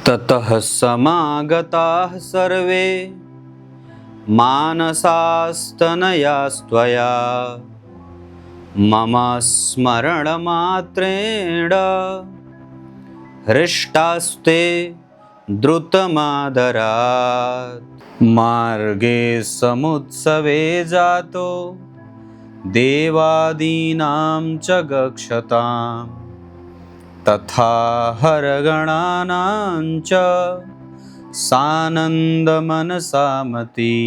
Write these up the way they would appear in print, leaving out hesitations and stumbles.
ततः समागताः सर्वे मानसास्तनयास्त्वया मम स्मरणमात्रेण हृष्टास्ते द्रुतमादरात्। मार्गे समुत्सवे जातो देवादीनां च गक्षताम् तथा हरगणानां च सानन्दमनसामति।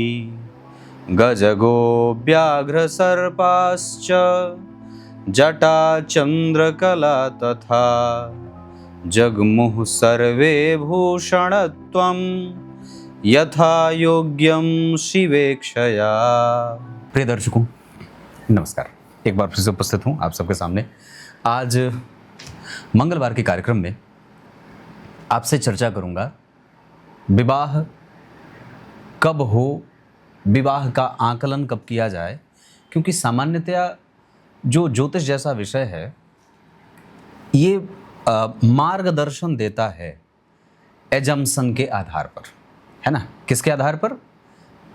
गजगोव्याघ्रसर्पाश्च जटाचन्द्रकला तथा जग्मुः सर्वे भूषणत्वं यथा योग्यं शिवेक्षया। प्रिय दर्शकों नमस्कार, एक बार फिर से उपस्थित हूँ आप सबके सामने। आज मंगलवार के कार्यक्रम में आपसे चर्चा करूँगा विवाह कब हो, विवाह का आकलन कब किया जाए, क्योंकि सामान्यतया जो ज्योतिष जैसा विषय है ये मार्गदर्शन देता है एजम्पशन के आधार पर, है ना। किसके आधार पर?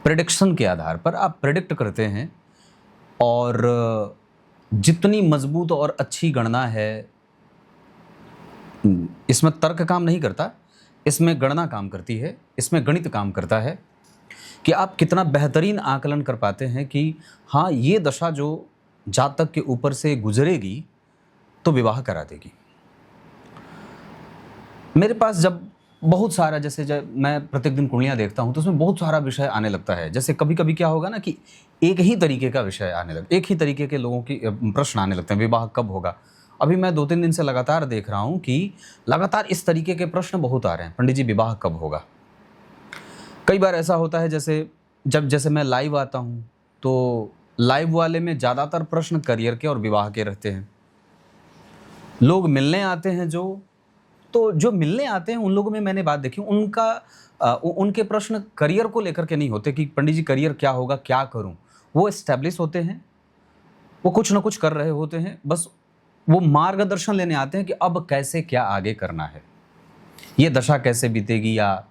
प्रेडिक्शन के आधार पर। आप प्रेडिक्ट करते हैं और जितनी मजबूत और अच्छी गणना है, इसमें तर्क काम नहीं करता, इसमें गणना काम करती है, इसमें गणित काम करता है कि आप कितना बेहतरीन आकलन कर पाते हैं कि हाँ, ये दशा जो जातक के ऊपर से गुजरेगी तो विवाह करा देगी। मेरे पास जब बहुत सारा, जैसे जब मैं प्रतिदिन कुंडलियाँ देखता हूँ तो उसमें बहुत सारा विषय आने लगता है। जैसे कभी कभी क्या होगा ना कि एक ही तरीके का विषय आने लगता, एक ही तरीके के लोगों की प्रश्न आने लगते हैं, विवाह कब होगा। अभी मैं 2-3 दिन से लगातार देख रहा हूँ कि लगातार इस तरीके के प्रश्न बहुत आ रहे हैं, पंडित जी विवाह कब होगा। कई बार ऐसा होता है जैसे मैं लाइव आता हूँ तो लाइव वाले में ज़्यादातर प्रश्न करियर के और विवाह के रहते हैं। लोग मिलने आते हैं जो मिलने आते हैं उन लोगों में मैंने बात देखी, उनके प्रश्न करियर को लेकर के नहीं होते कि पंडित जी करियर क्या होगा, क्या करूं। वो एस्टेब्लिश होते हैं, वो कुछ ना कुछ कर रहे होते हैं, बस वो मार्गदर्शन लेने आते हैं कि अब कैसे क्या आगे करना है, ये दशा कैसे बीतेगी या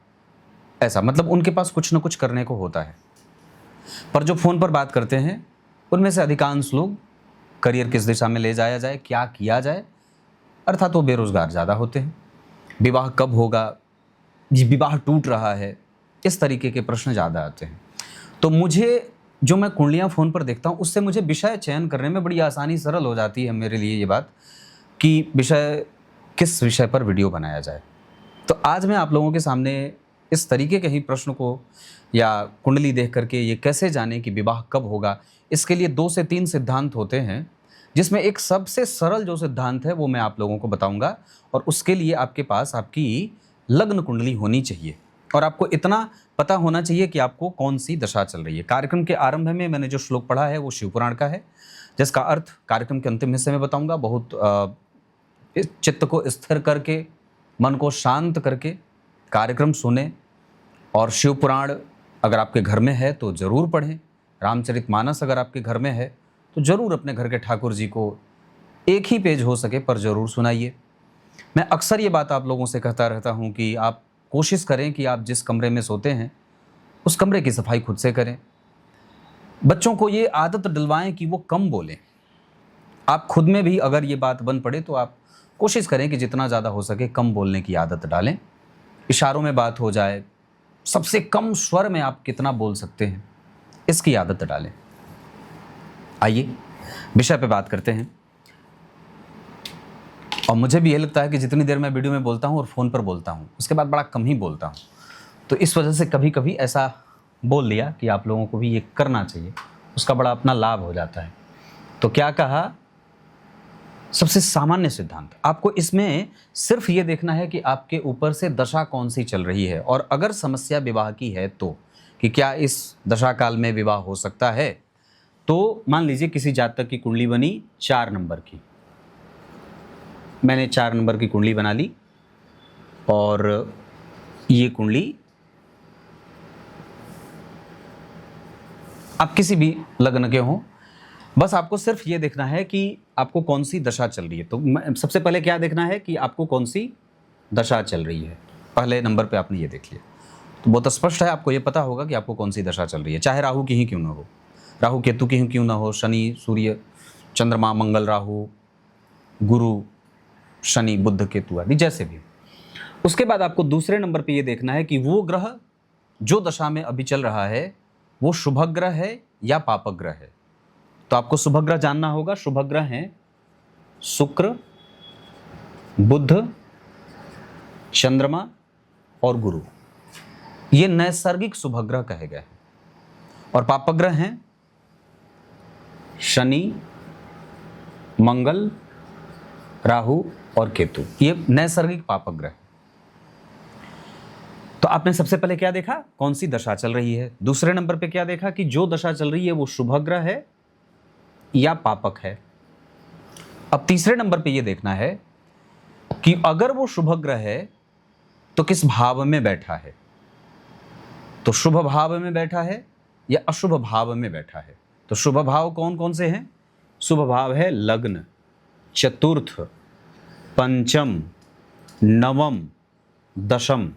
ऐसा, मतलब उनके पास कुछ ना कुछ करने को होता है। पर जो फ़ोन पर बात करते हैं उनमें से अधिकांश लोग करियर किस दिशा में ले जाया जाए, क्या किया जाए, अर्थात वो बेरोजगार ज़्यादा होते हैं। विवाह कब होगा, विवाह टूट रहा है, इस तरीके के प्रश्न ज़्यादा आते हैं। तो मुझे जो मैं कुंडलियाँ फ़ोन पर देखता हूँ उससे मुझे विषय चयन करने में बड़ी आसानी, सरल हो जाती है मेरे लिए ये बात कि विषय किस विषय पर वीडियो बनाया जाए। तो आज मैं आप लोगों के सामने इस तरीके के ही प्रश्न को या कुंडली देख करके ये कैसे जाने कि विवाह कब होगा, इसके लिए 2 से 3 सिद्धांत होते हैं, जिसमें एक सबसे सरल जो सिद्धांत है वो मैं आप लोगों को बताऊंगा। और उसके लिए आपके पास आपकी लग्न कुंडली होनी चाहिए और आपको इतना पता होना चाहिए कि आपको कौन सी दशा चल रही है। कार्यक्रम के आरंभ में मैंने जो श्लोक पढ़ा है वो शिवपुराण का है, जिसका अर्थ कार्यक्रम के अंतिम हिस्से में बताऊंगा। बहुत चित्त को स्थिर करके, मन को शांत करके कार्यक्रम सुने और शिवपुराण अगर आपके घर में है तो ज़रूर पढ़ें। रामचरितमानस अगर आपके घर में है तो ज़रूर अपने घर के ठाकुर जी को एक ही पेज हो सके पर ज़रूर सुनाइए। मैं अक्सर ये बात आप लोगों से कहता रहता हूँ कि आप कोशिश करें कि आप जिस कमरे में सोते हैं उस कमरे की सफाई खुद से करें। बच्चों को ये आदत डलवाएं कि वो कम बोलें। आप खुद में भी अगर ये बात बन पड़े तो आप कोशिश करें कि जितना ज़्यादा हो सके कम बोलने की आदत डालें। इशारों में बात हो जाए, सबसे कम स्वर में आप कितना बोल सकते हैं इसकी आदत डालें। आइए विषय पे बात करते हैं। और मुझे भी ये लगता है कि जितनी देर मैं वीडियो में बोलता हूँ और फ़ोन पर बोलता हूँ उसके बाद बड़ा कम ही बोलता हूँ, तो इस वजह से कभी कभी ऐसा बोल लिया कि आप लोगों को भी ये करना चाहिए, उसका बड़ा अपना लाभ हो जाता है। तो क्या कहा, सबसे सामान्य सिद्धांत, आपको इसमें सिर्फ ये देखना है कि आपके ऊपर से दशा कौन सी चल रही है और अगर समस्या विवाह की है तो कि क्या इस दशा काल में विवाह हो सकता है। तो मान लीजिए किसी जातक की कुंडली बनी 4 नंबर की, मैंने 4 नंबर की कुंडली बना ली और ये कुंडली आप किसी भी लग्न के हों, बस आपको सिर्फ ये देखना है कि आपको कौन सी दशा चल रही है। तो सबसे पहले क्या देखना है कि आपको कौन सी दशा चल रही है पहले नंबर पे आपने ये देख लिया, तो बहुत स्पष्ट है, आपको ये पता होगा कि आपको कौन सी दशा चल रही है, चाहे राहु की ही क्यों ना हो, राहु केतु की ही क्यों ना हो, शनि सूर्य चंद्रमा मंगल राहु गुरु शनि बुध केतु आदि जैसे भी। उसके बाद आपको दूसरे नंबर पे ये देखना है कि वो ग्रह जो दशा में अभी चल रहा है वो शुभ ग्रह है या पापक ग्रह है। तो आपको शुभ ग्रह जानना होगा। शुभ ग्रह हैं शुक्र, बुध, चंद्रमा और गुरु, ये नैसर्गिक शुभ ग्रह कहे गए हैं। और पापक ग्रह हैं शनि, मंगल, राहु और केतु, ये नैसर्गिक पापक ग्रह। तो आपने सबसे पहले क्या देखा, कौन सी दशा चल रही है। दूसरे नंबर पे क्या देखा कि जो दशा चल रही है वो शुभ ग्रह है या पापक है। अब तीसरे नंबर पे ये देखना है कि अगर वो शुभ ग्रह है तो किस भाव में बैठा है, तो शुभ भाव में बैठा है या अशुभ भाव में बैठा है। तो शुभ भाव कौन कौन से हैं, शुभ भाव है लग्न, चतुर्थ, पंचम, नवम, दशम।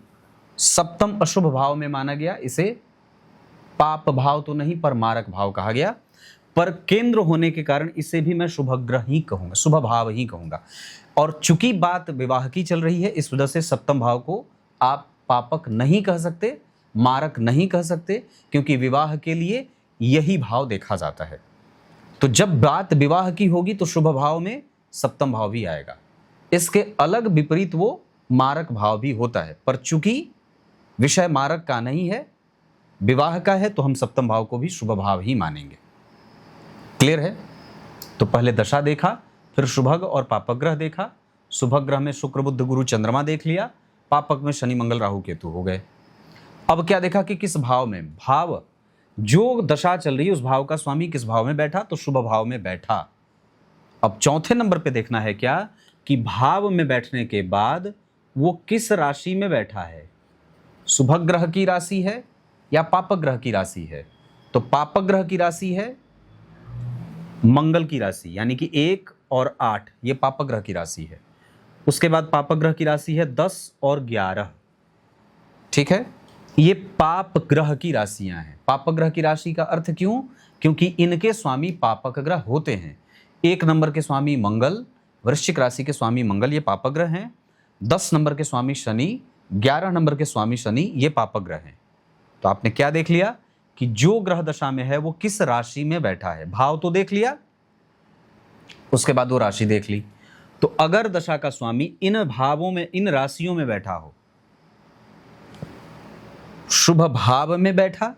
सप्तम अशुभ भाव में माना गया, इसे पाप भाव तो नहीं पर मारक भाव कहा गया, पर केंद्र होने के कारण इसे भी मैं शुभ ग्रह ही कहूंगा, शुभ भाव ही कहूंगा। और चूंकि बात विवाह की चल रही है, इस वजह से सप्तम भाव को आप पापक नहीं कह सकते, मारक नहीं कह सकते, क्योंकि विवाह के लिए यही भाव देखा जाता है। तो जब बात विवाह की होगी तो शुभ भाव में सप्तम भाव भी आएगा, इसके अलग विपरीत वो मारक भाव भी होता है। पर चूंकि विषय मारक का नहीं है, विवाह का है, तो हम सप्तम भाव को भी शुभ भाव ही मानेंगे। क्लियर है। तो पहले दशा देखा, फिर शुभग और पापक ग्रह देखा। शुभग ग्रह में शुक्र बुध गुरु चंद्रमा देख लिया, पापक में शनि मंगल राहु केतु हो गए। अब क्या देखा कि किस भाव में, भाव जो दशा चल रही है उस भाव का स्वामी किस भाव में बैठा, तो शुभ भाव में बैठा। अब चौथे नंबर पे देखना है क्या कि भाव में बैठने के बाद वो किस राशि में बैठा है, शुभ ग्रह की राशि है या पापक ग्रह की राशि है। तो पापक ग्रह की राशि है मंगल की राशि, यानी कि 1 और 8, ये पापक ग्रह की राशि है। उसके बाद पापक ग्रह की राशि है 10 और 11, ठीक है, ये पाप ग्रह की राशियां हैं। पापक ग्रह की राशि का अर्थ क्यों, क्योंकि इनके स्वामी पापक ग्रह होते हैं। 1 नंबर के स्वामी मंगल, वृश्चिक राशि के स्वामी मंगल, ये पापक ग्रह हैं। 10 नंबर के स्वामी शनि, 11 नंबर के स्वामी शनि, ये पापक ग्रह हैं। तो आपने क्या देख लिया कि जो ग्रह दशा में है वो किस राशि में बैठा है, भाव तो देख लिया, उसके बाद वो राशि देख ली। तो अगर दशा का स्वामी इन भावों में, इन राशियों में बैठा हो, शुभ भाव में बैठा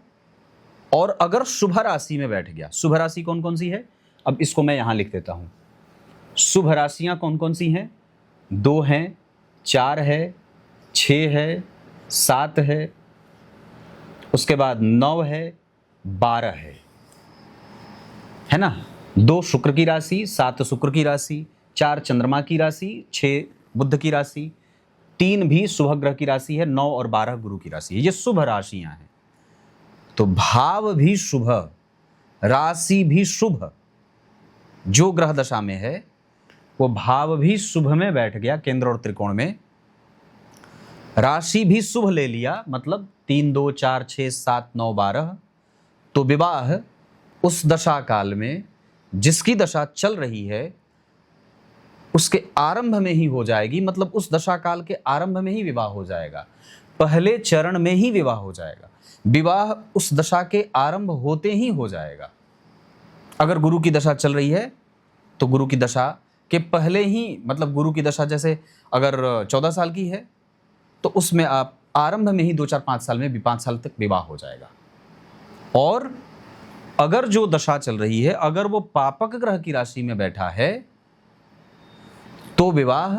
और अगर शुभ राशि में बैठ गया। शुभ राशि कौन कौन सी है, अब इसको मैं यहां लिख देता हूं। शुभ राशियां कौन कौन सी हैं, 2 हैं, 4 है, 6 है, 7 है, उसके बाद 9 है, 12 है ना। 2 शुक्र की राशि, 7 शुक्र की राशि, 4 चंद्रमा की राशि, 6 बुध की राशि, 3 भी शुभ ग्रह की राशि है, 9 और 12 गुरु की राशि है। ये शुभ राशियां हैं। तो भाव भी शुभ, राशि भी शुभ, जो ग्रह दशा में है वो भाव भी शुभ में बैठ गया, केंद्र और त्रिकोण में। राशि भी शुभ ले लिया, मतलब 3, 2, 4, 6, 7, 9, 12। तो विवाह उस दशा काल में जिसकी दशा चल रही है उसके आरंभ में ही हो जाएगी, मतलब उस दशा काल के आरंभ में ही विवाह हो जाएगा, पहले चरण में ही विवाह हो जाएगा। विवाह उस दशा के आरंभ होते ही हो जाएगा। अगर गुरु की दशा चल रही है तो गुरु की दशा के पहले ही, मतलब गुरु की दशा जैसे अगर 14 साल की है तो उसमें आप आरंभ में ही 2, 4, 5 साल में भी 5 साल तक विवाह हो जाएगा। और अगर जो दशा चल रही है, अगर वो पापक ग्रह की राशि में बैठा है तो विवाह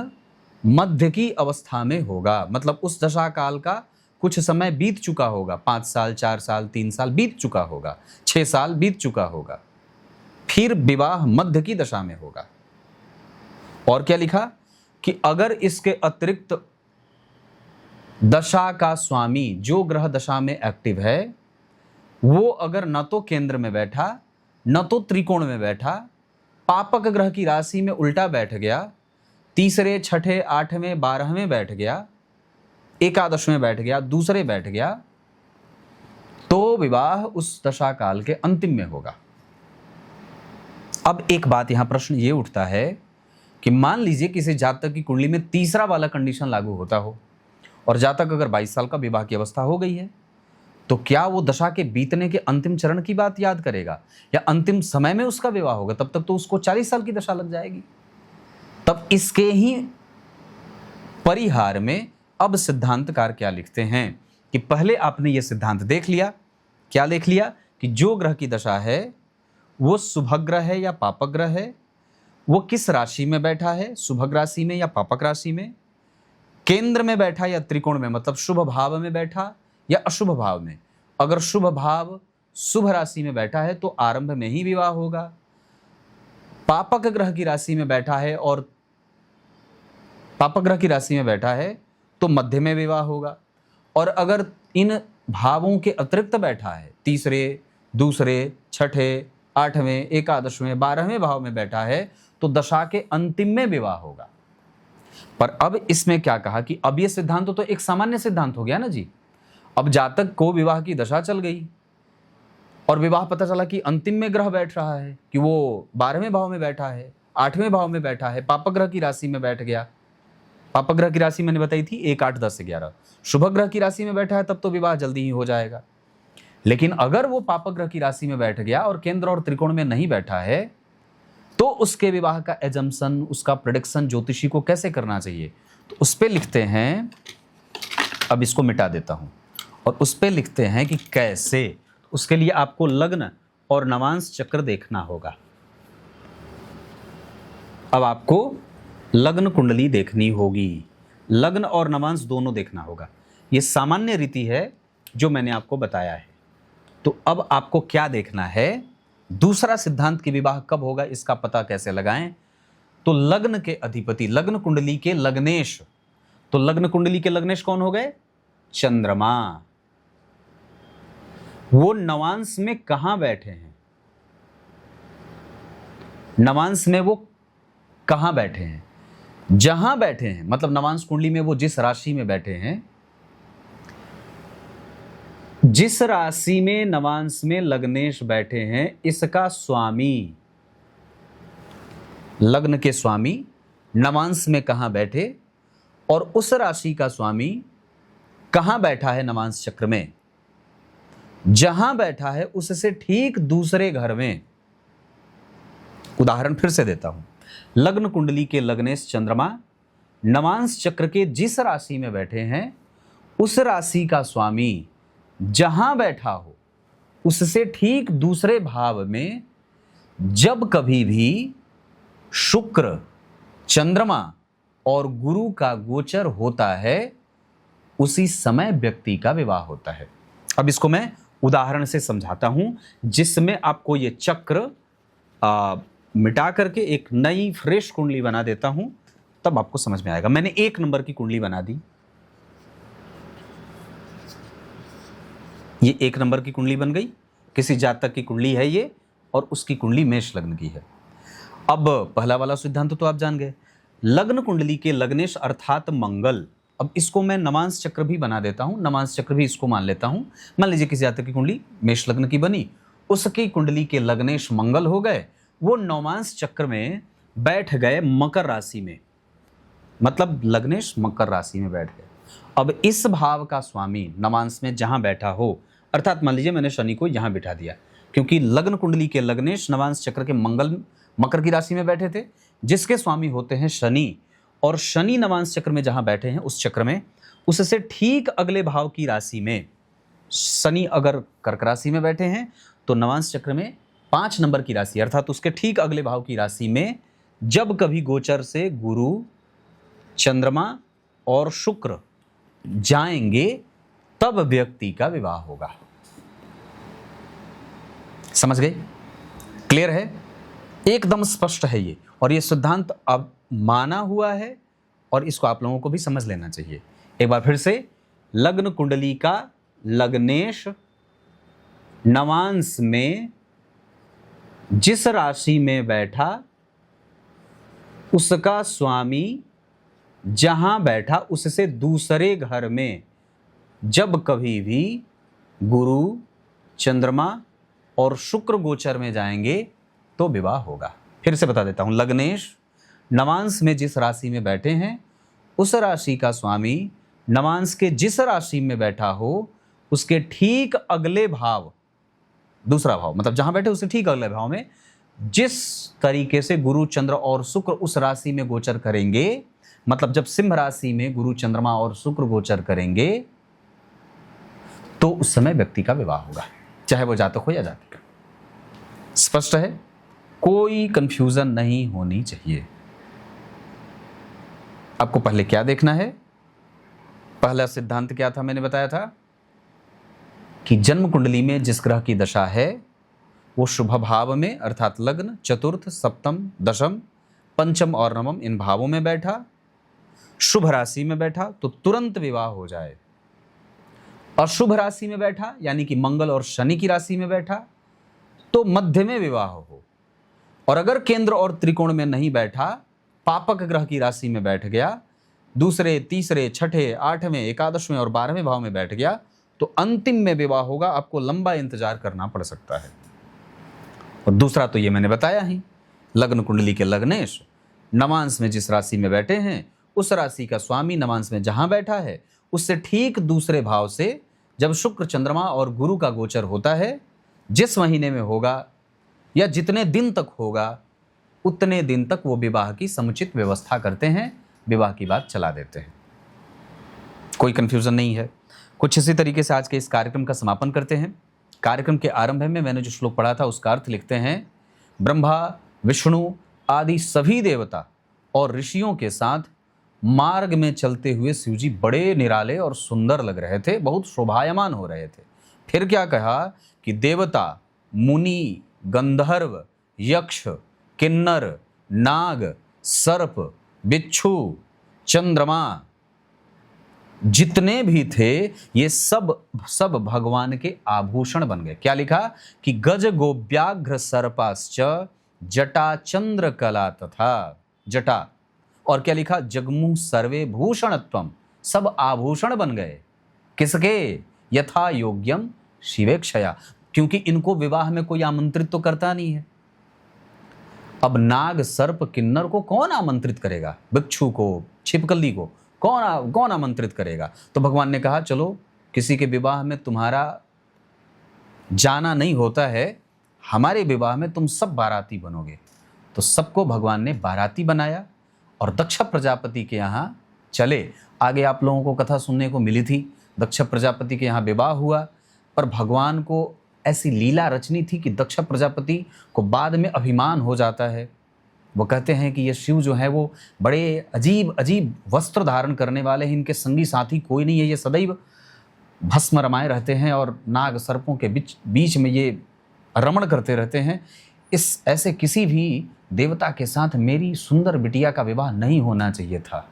मध्य की अवस्था में होगा, मतलब उस दशा काल का कुछ समय बीत चुका होगा, 5 साल, 4 साल, 3 साल बीत चुका होगा, 6 साल बीत चुका होगा, फिर विवाह मध्य की दशा में होगा। और क्या लिखा कि अगर इसके अतिरिक्त दशा का स्वामी जो ग्रह दशा में एक्टिव है वो अगर न तो केंद्र में बैठा न तो त्रिकोण में बैठा, पापक ग्रह की राशि में उल्टा बैठ गया, तीसरे, छठे, 8वें, 12वें बैठ गया, एकादश में बैठ गया, दूसरे बैठ गया, तो विवाह उस दशा काल के अंतिम में होगा। अब एक बात यहां प्रश्न ये उठता है कि मान लीजिए किसी जातक की कुंडली में तीसरा वाला कंडीशन लागू होता हो और जातक अगर 22 साल का विवाह की अवस्था हो गई है, तो क्या वो दशा के बीतने के अंतिम चरण की बात याद करेगा या अंतिम समय में उसका विवाह होगा? तब तक तो उसको 40 साल की दशा लग जाएगी। तब इसके ही परिहार में अब सिद्धांतकार क्या लिखते हैं कि पहले आपने ये सिद्धांत देख लिया, क्या देख लिया कि जो ग्रह की दशा है वो शुभग्रह है या पापक ग्रह है, वो किस राशि में बैठा है, शुभग राशि में या पापक राशि में, केंद्र में बैठा या त्रिकोण में, मतलब शुभ भाव में बैठा या अशुभ भाव में। अगर शुभ भाव शुभ राशि में बैठा है तो आरंभ में ही विवाह होगा। पापक ग्रह की राशि में बैठा है और पापक ग्रह की राशि में बैठा है तो मध्य में विवाह होगा। और अगर इन भावों के अतिरिक्त बैठा है, तीसरे, दूसरे, छठे, आठवें, एकादशवें, 12वें भाव में बैठा है तो दशा के अंतिम में विवाह होगा। पर अब इसमें क्या कहा कि अब ये सिद्धांत तो एक सामान्य सिद्धांत हो गया ना जी। अब जातक को विवाह की दशा चल गई और विवाह पता चला कि अंतिम में ग्रह बैठ रहा है, कि वो 12वें भाव में बैठा है, 8वें भाव में बैठा है, पापक ग्रह की राशि में बैठ गया। पापक ग्रह की राशि मैंने बताई थी 1, 8, 10, 11। शुभ ग्रह की राशि में बैठा है तब तो विवाह जल्दी ही हो जाएगा। लेकिन अगर वो पापक ग्रह की राशि में बैठ गया और केंद्र और त्रिकोण में नहीं बैठा है तो उसके विवाह का एजम्पशन, उसका प्रेडिक्शन ज्योतिषी को कैसे करना चाहिए? तो उस पे लिखते हैं, अब इसको मिटा देता हूं, और उस पे लिखते हैं कि कैसे। उसके लिए आपको लग्न और नवांश चक्र देखना होगा। अब आपको लग्न कुंडली देखनी होगी, लग्न और नवांश दोनों देखना होगा। ये सामान्य रीति है जो मैंने आपको बताया है। तो अब आपको क्या देखना है? दूसरा सिद्धांत कि विवाह कब होगा इसका पता कैसे लगाएं? तो लग्न के अधिपति, लग्न कुंडली के लग्नेश, तो लग्न कुंडली के लग्नेश कौन हो गए? चंद्रमा। वो नवांश में कहां बैठे हैं? नवांश में वो कहां बैठे हैं? जहां बैठे हैं, मतलब नवांश कुंडली में वो जिस राशि में बैठे हैं, जिस राशि में नवांश में लग्नेश बैठे हैं, इसका स्वामी, लग्न के स्वामी नवांश में कहां बैठे और उस राशि का स्वामी कहां बैठा है नवांश चक्र में, जहां बैठा है उससे ठीक दूसरे घर में। उदाहरण फिर से देता हूं, लग्न कुंडली के लग्नेश चंद्रमा नवांश चक्र के जिस राशि में बैठे हैं उस राशि का स्वामी जहां बैठा हो उससे ठीक दूसरे भाव में जब कभी भी शुक्र, चंद्रमा और गुरु का गोचर होता है, उसी समय व्यक्ति का विवाह होता है। अब इसको मैं उदाहरण से समझाता हूं जिसमें आपको ये चक्र मिटा करके एक नई फ्रेश कुंडली बना देता हूं, तब आपको समझ में आएगा। मैंने 1 नंबर की कुंडली बना दी, ये 1 नंबर की कुंडली बन गई। किसी जातक की कुंडली है ये और उसकी कुंडली मेष लग्न की है। अब पहला वाला सिद्धांत तो आप जान गए, लग्न कुंडली के लग्नेश अर्थात मंगल। अब इसको मैं नवांश चक्र भी बना देता हूं, नवांश चक्र भी इसको मान लेता हूं। मान लीजिए किसी जातक की कुंडली मेष लग्न की बनी, उसकी कुंडली के लग्नेश मंगल हो गए, वो नवांश चक्र में बैठ गए मकर राशि में, मतलब लग्नेश मकर राशि में बैठ गए। अब इस भाव का स्वामी नवांश में जहां बैठा हो, अर्थात मान लीजिए मैंने शनि को यहां बिठा दिया, क्योंकि लग्न कुंडली के लग्नेश नवांश चक्र के मंगल मकर की राशि में बैठे थे, जिसके स्वामी होते हैं शनि, और शनि नवांश चक्र में जहां बैठे हैं उस चक्र में उससे ठीक अगले भाव की राशि में, शनि अगर कर्क राशि में बैठे हैं तो नवांश चक्र में 5 नंबर की राशि अर्थात उसके ठीक अगले भाव की राशि में जब कभी गोचर से गुरु, चंद्रमा और शुक्र जाएंगे तब व्यक्ति का विवाह होगा। समझ गए? क्लियर है? एकदम स्पष्ट है ये, और ये सिद्धांत अब माना हुआ है और इसको आप लोगों को भी समझ लेना चाहिए। एक बार फिर से, लग्न कुंडली का लग्नेश नवांश में जिस राशि में बैठा उसका स्वामी जहां बैठा उससे दूसरे घर में जब कभी भी गुरु, चंद्रमा और शुक्र गोचर में जाएंगे तो विवाह होगा। फिर से बता देता हूं, लग्नेश नवांश में जिस राशि में बैठे हैं उस राशि का स्वामी नवांश के जिस राशि में बैठा हो उसके ठीक अगले भाव, दूसरा भाव मतलब जहां बैठे उसके ठीक अगले भाव में जिस तरीके से गुरु, चंद्र और शुक्र उस राशि में गोचर करेंगे, मतलब जब सिंह राशि में गुरु, चंद्रमा और शुक्र गोचर करेंगे तो उस समय व्यक्ति का विवाह होगा, चाहे वो जातक हो या जातिका। स्पष्ट है, कोई कंफ्यूजन नहीं होनी चाहिए। आपको पहले क्या देखना है, पहला सिद्धांत क्या था, मैंने बताया था कि जन्म कुंडली में जिस ग्रह की दशा है वो शुभ भाव में अर्थात लग्न, चतुर्थ, सप्तम, दशम, पंचम और नवम इन भावों में बैठा, शुभ राशि में बैठा तो तुरंत विवाह हो जाए। अशुभ राशि में बैठा यानी कि मंगल और शनि की राशि में बैठा तो मध्य में विवाह हो, और अगर केंद्र और त्रिकोण में नहीं बैठा, पापक ग्रह की राशि में बैठ गया, दूसरे, तीसरे, छठे, आठवें, एकादशवें और 12वें भाव में बैठ गया तो अंतिम में विवाह होगा। आपको लंबा इंतजार करना पड़ सकता है। और दूसरा तो ये मैंने बताया ही, लग्न कुंडली के लग्नेश नवांश में जिस राशि में बैठे हैं उस राशि का स्वामी नवांश में जहां बैठा है उससे ठीक दूसरे भाव से जब शुक्र, चंद्रमा और गुरु का गोचर होता है, जिस महीने में होगा या जितने दिन तक होगा उतने दिन तक वो विवाह की समुचित व्यवस्था करते हैं, विवाह की बात चला देते हैं। कोई कंफ्यूजन नहीं है। कुछ इसी तरीके से आज के इस कार्यक्रम का समापन करते हैं। कार्यक्रम के आरंभ में मैंने जो श्लोक पढ़ा था उसका अर्थ लिखते हैं, ब्रह्मा, विष्णु आदि सभी देवता और ऋषियों के साथ मार्ग में चलते हुए शिव जी बड़े निराले और सुंदर लग रहे थे, बहुत शोभायमान हो रहे थे। फिर क्या कहा कि देवता, मुनि, गंधर्व, यक्ष, किन्नर, नाग, सर्प, बिच्छू, चंद्रमा जितने भी थे ये सब भगवान के आभूषण बन गए। क्या लिखा कि गज गोव्याघ्र सर्पाश्च जटा चंद्र कला तथा जटा, और क्या लिखा, जगमुह सर्वे भूषणत्वम, सब आभूषण बन गए। किसके? यथा योग्यम शिवेक्षया, क्योंकि इनको विवाह में कोई आमंत्रित तो करता नहीं है। अब नाग, सर्प, किन्नर को कौन आमंत्रित करेगा? बिच्छू को, छिपकली को कौन आमंत्रित करेगा? तो भगवान ने कहा चलो किसी के विवाह में तुम्हारा जाना नहीं होता है, हमारे विवाह में तुम सब बाराती बनोगे। तो सबको भगवान ने बाराती बनाया और दक्ष प्रजापति के यहाँ चले। आगे आप लोगों को कथा सुनने को मिली थी, दक्ष प्रजापति के यहाँ विवाह हुआ, पर भगवान को ऐसी लीला रचनी थी कि दक्ष प्रजापति को बाद में अभिमान हो जाता है। वो कहते हैं कि ये शिव जो है वो बड़े अजीब अजीब वस्त्र धारण करने वाले हैं, इनके संगी साथी कोई नहीं है, ये सदैव भस्म रमाए रहते हैं और नाग सर्पों के बीच में ये रमण करते रहते हैं। इस ऐसे किसी भी देवता के साथ मेरी सुंदर बिटिया का विवाह नहीं होना चाहिए था।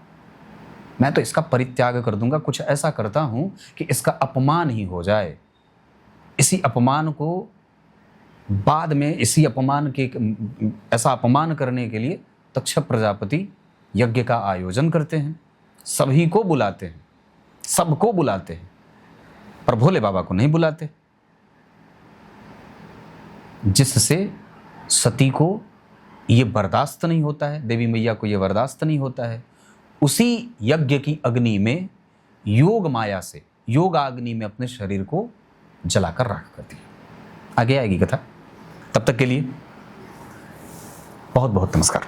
मैं तो इसका परित्याग कर दूंगा, कुछ ऐसा करता हूं कि इसका अपमान ही हो जाए। इसी अपमान को बाद में ऐसा अपमान करने के लिए दक्ष प्रजापति यज्ञ का आयोजन करते हैं, सभी को बुलाते हैं, सबको बुलाते हैं, पर भोले बाबा को नहीं बुलाते, जिससे सती को ये बर्दाश्त नहीं होता है, देवी मैया को ये बर्दाश्त नहीं होता है। उसी यज्ञ की अग्नि में योग माया से, योगाग्नि में अपने शरीर को जलाकर राख करती है। आगे आएगी कथा, तब तक के लिए बहुत बहुत नमस्कार।